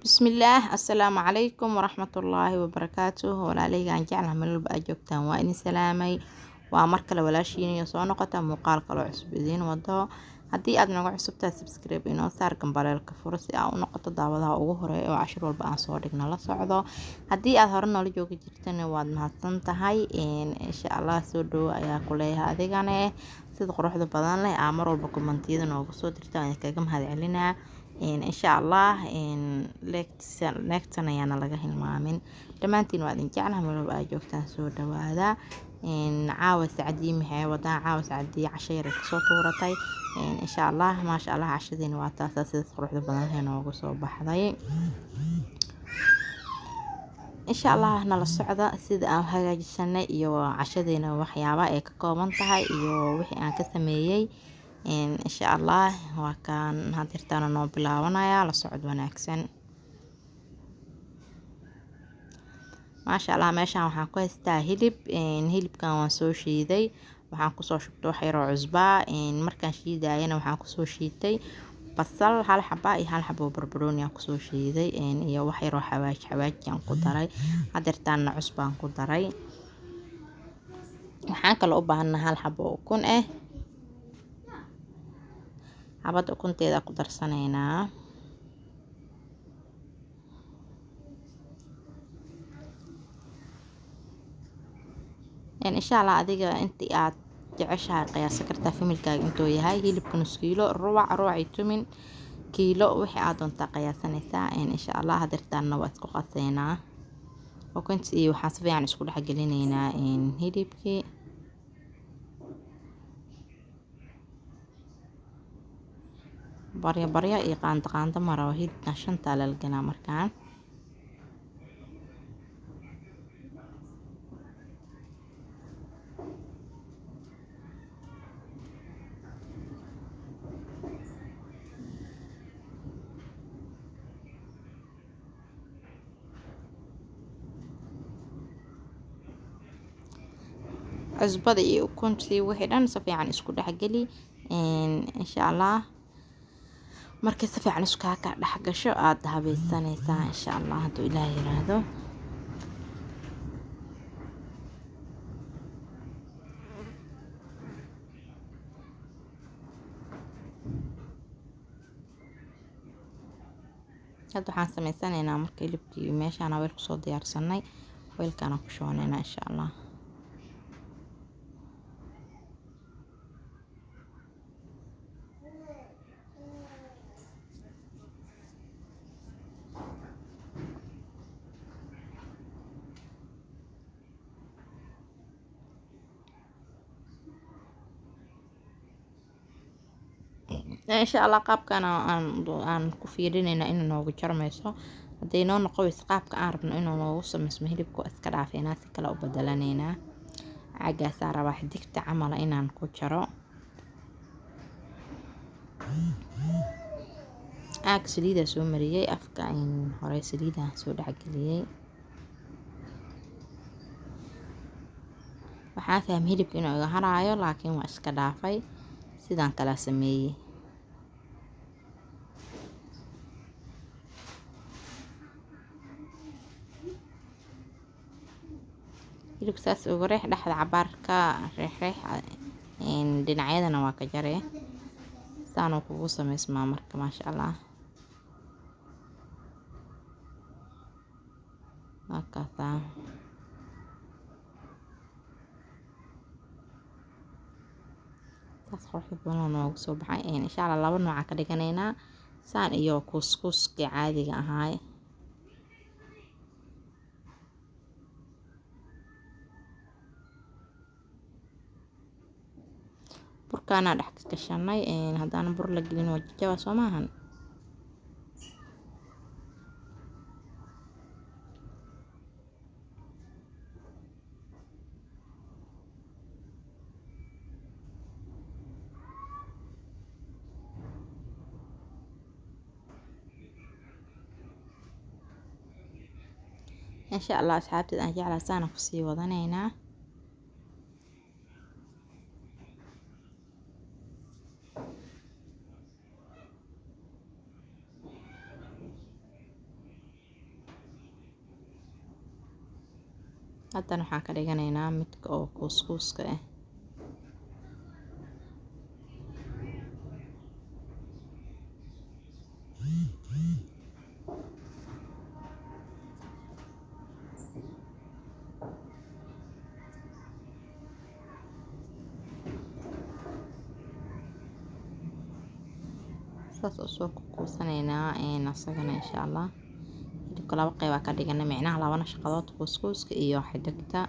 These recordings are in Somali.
بسم الله السلام عليكم ورحمة الله وبركاته walaaleyga aan jeclahay meel walba aad joogtaan waa idin salaamay waa mar kale walaashiin iyo soo noqota muuqaal kale oo cusub idiin wado haddii aad nagu cusubtahay subscribe inoo saar gambaleelka furo si aad u noqoto daawadaha ugu horeeya oo cashir walba aan soo dhigno la socdo haddii aad hore noola joogi jirtana waad mahadsan tahay insha Allah soo dhow ayaa ku leeyahay adigana sida quruxda badan leh aa mar walba kommentiyada noogu soo dirtaan aan kaga mahadcelinaa إن شاء الله لكتنا يانا لغا هلمامين دمانتين وادين جعلها ملو بقى جوكتان سودا وهذا إن عاوز سعدي محي ودان عاوز سعدي عشيرة صوت ورطي إن شاء الله ما شاء الله عشدين واتاسا سيد قروح دبنا هنا وقصو بحضي إن شاء الله نلا السعودة سيد أو هاجي السنة إيو عشدين وحيابا إيكا كومنتها إيو وحي آن كسميي إن شاء الله وكان هادرتانا نو بلاوانايا لسعود وناكسن ما شاء الله meeshaan waxaan ku haystaa hilibkan waan soo shiiday waxaan ku soo shubtay wax yar oo cusba markaan shiidayana waxaan ku soo shiitay basal hal xaba iyo hal xabo barbarooni aan ku soo shiiday iyo wax yar oo xawaaji aan ku daray hadeertaana cusbaan ku daray waxaan kale u baahanahay hal xabo ukun xabad ukunteeda ku darsanaynaa insha Allah adiga intii aad jeceshahay qiyaas kartaa familkaaga intuu yahay hilibka nus kiilo rubac iyo tumin kiilo wixii aad doontaa qiyaasanaysaa insha Allah hadirtaana waa isku qaseynaa ukuntii waxaan si fiican isku dhex gelinaynaa hilibkii barya iyo qaando maro hidna shanta la galaa markaan cusbada iyo ukuntii wixii dhan si fiican isku dhex geli insha Allah markay si fiican isku ka dhex gasho aad habaysanaysaa insha Allah haduu Ilaahay yiraahdo hadda waxaan sameysanaynaa markay hilibkii meeshaan aweel ku soo diyaarsanay weelkaan ku shoonaynaa insha Allah إن شاء الله قابك أنا كفيريننا إنه نوجو جرميسو هدي نو نقويس قابك أعرفنا إنه نوصل مسمه لبكو أسكرا في ناس كلا وبدلانينا عجا سارة واحد ديك تعمل إنا نكو جرو عاك سليدة سو مريي أفكا إن هوري سليدة سو دعقليي waxaan fahmay hilibka inuu iga haraayo laakiin waa iska dhaafay sidaan kala sameeyay hilibka saas ugu reex dhexda cabaarka reex dhinacyadana waa ka jaree saan uu kugu sameysmaa marka maasha Allah hakata qurux badan oo soo baxay insha Allah laba nooc ka dhiganaynaa saan iyo couscouska caadiga ahaa burkaana dhex ka gashanay hadaan bur la gelin waa jajaba soo maahan إن شاء الله أصحابتي أنا جعل سانا كسي وضنينا haddana waxaan ka dhiganaynaa midka oo kuuskuuska ah. saas oo soo kuusanaynaa asagana insha Allah. hilibka laba qayb ka dhigana, micnaha laba shaqadood, kuuskuuska iyo xidhigta.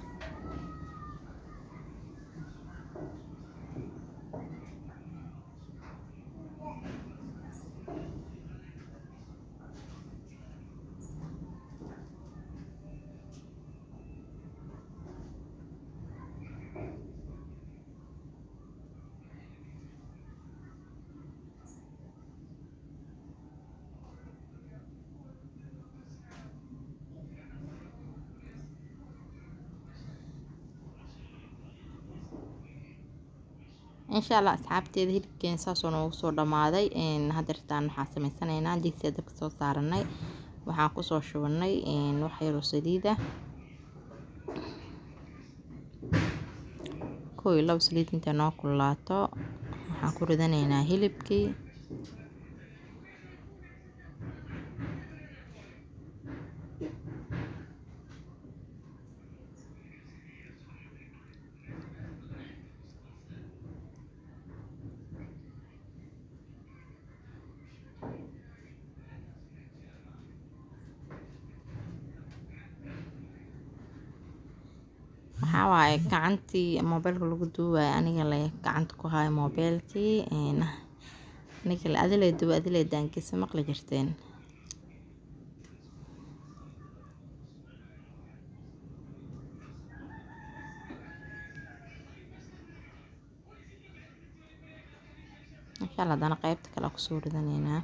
insha Allah asxaabteeda hilibkeen saas oo noogu soo dhamaaday. hadeertaan waxaan sameysanaynaa digsiga dabka soo saaranay, waxaan ku soo shubanay wax yar oo saliid ah. 1 iyo 2 saliid inta noo kulaato waxaan ku ridanaynaa hilibkii. waxaa waaye gacantii mobilka lagu duubay aniga le gacanta ku hayo mobilkii aniga le adile duub adile daankiisa maqli jirteen. insha Allah dana qaybta kale ku soo ridanaynaa.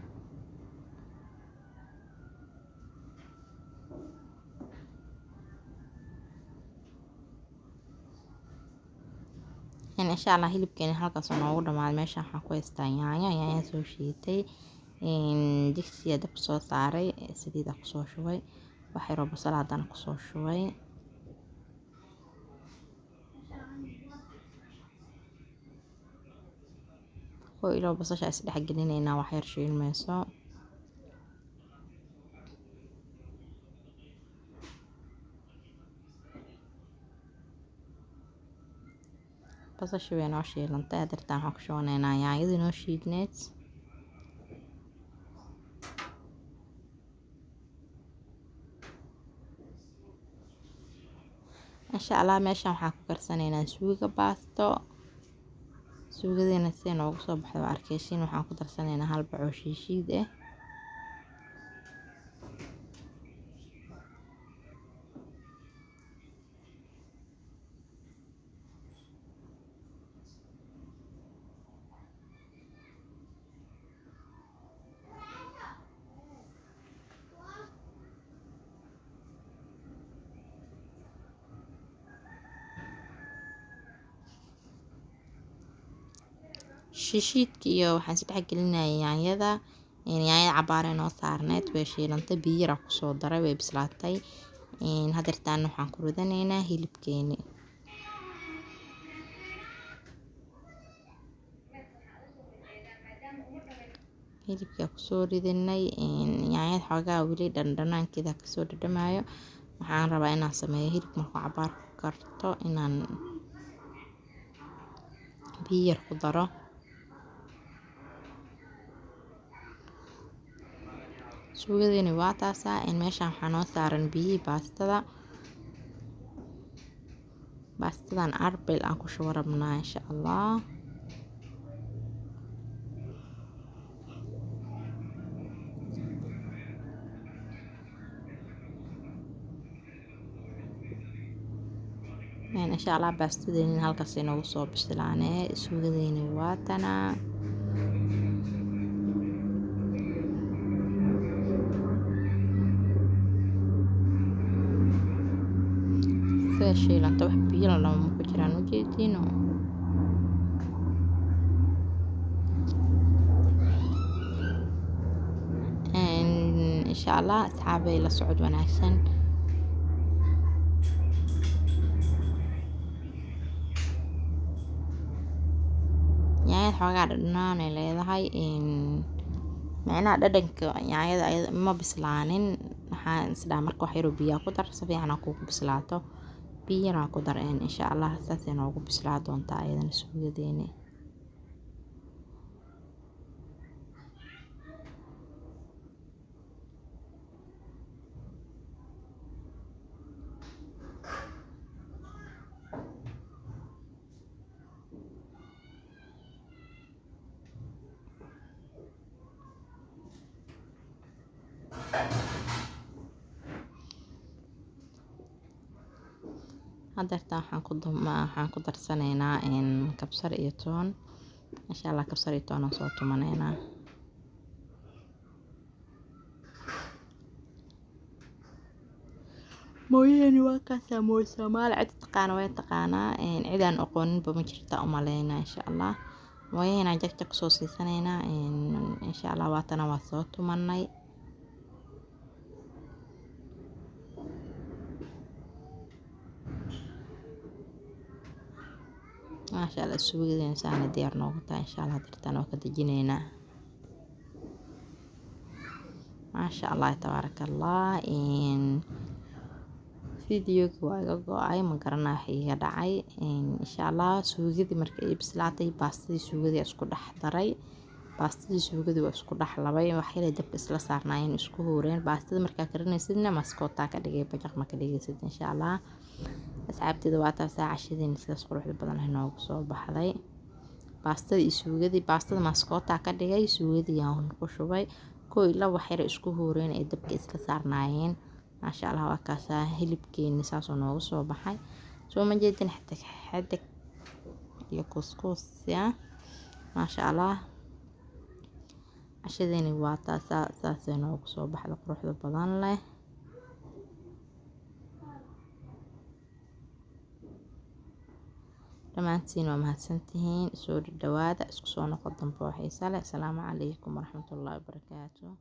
insha Allah hilibkeena halkaas oo noogu dhamaaday. meesha waxaan ku haystaa yaanyo soo shiitay, digsiga dabka soo saaray, saliid ku soo shubay, wax yar oo basal haddana ku soo shubay. oo ilo basasha is dhex gelinaynaa wax yar shiilmayso. basasha way noo shiilantay. hadeertaan waxaan ku shubanaynaa yaanyadii noo shiidneed. insha Allah meeshaan waxaan ku karsanaynaa suuga baasto. suugadeena si noogu soo baxdo arkaysiin. waxaan ku darsanaynaa 1 bac oo shiishiid ah. shiishiidka iyo waxaan saddex gelinayaa yaanyada. yaanyada cabaar noo saarneed way shiilantay, biyo yar ku soo daray, way bislaatay. hadeertaan waxaan ku ridanaynaa hilibkeeni. hilibka ku soo ridanay. yaanyada xoogaa weli dhandhanaankeeda ka soo dhadhamayo. waxaan rabaa inaan sameeyo hilib markuu cabaar ku karto inaan biyo yar ku daro. suugadeeni waa taasaa. meeshaan waxaa noo saaran biyihii baastada. baastadan arbel aan ku shubo rabnaa insha Allah. insha Allah baastadeeni halkaas inoogu soo bislaanee. suugadeeni waa tanaa. shiilanta wax biyo la dhamo ku jiraan u jeediino. insha Allah asxaabay la socod wanaagsan. yaanyada xoogaa dhadhanaan ay leedahay macnaha dhadhanka yaanyada ayada ma bislaanin. waxaan isdhaha marka wax yar oo biyo ku dar si fiican ku bislaato biyana ku dar insha Allah saas ay noogu bislaa doontaa ayadana suugadeena. hadeerta waxaan ku darsanaynaa kabsar iyo toon. insha Allah kabsar iyo toon soo tumanaynaa. mooyeen waa ka samoy Soomaali cid taqaan way taqaanaa cidaan aqoonin ba ma jirta u maleynaa insha Allah. mooyeen aan jajab soo siisanaynaa insha Allah waatana waa soo tumanay. ما شاء الله السوق إنسان ديار نوقتها إن شاء الله درتنا وكذا جنينا. ما شاء الله تبارك الله فيديو واقعي ما قرنا حيه دعي إن شاء الله سوق مركي بسلاتي باستي سوق اسكو دحضري باستي سوق اسكو دحلبay waxa la dab isla saarnaayeen isku hooreen baastada marka karinaysidna maskoota ka dhigay bajaq ma ka dhigaysid insha Allah. asxaabtida waa taas cashadeen sidaas quruxda badan ah noogu soo baxday. baastada iyo suugadii baastada maskoota ka dhigay suugadii aan ku shubay kooy la wax yar isku hooreen ee dabka isla saarnaayeen. ما شاء الله وكاسا hilibkeeni saas oo noogu soo baxay. soo ma jeedin xadag iyo couscous ya. ما شاء الله cashadeeni waa taas saas oo noogu soo baxday quruxda badan leh. dhamaantiin waa mahadsantihiin soo dhawaada isku soo noqon dambe waxay sala. assalaamu calaykum waraxmatullaahi wabarakaatuh.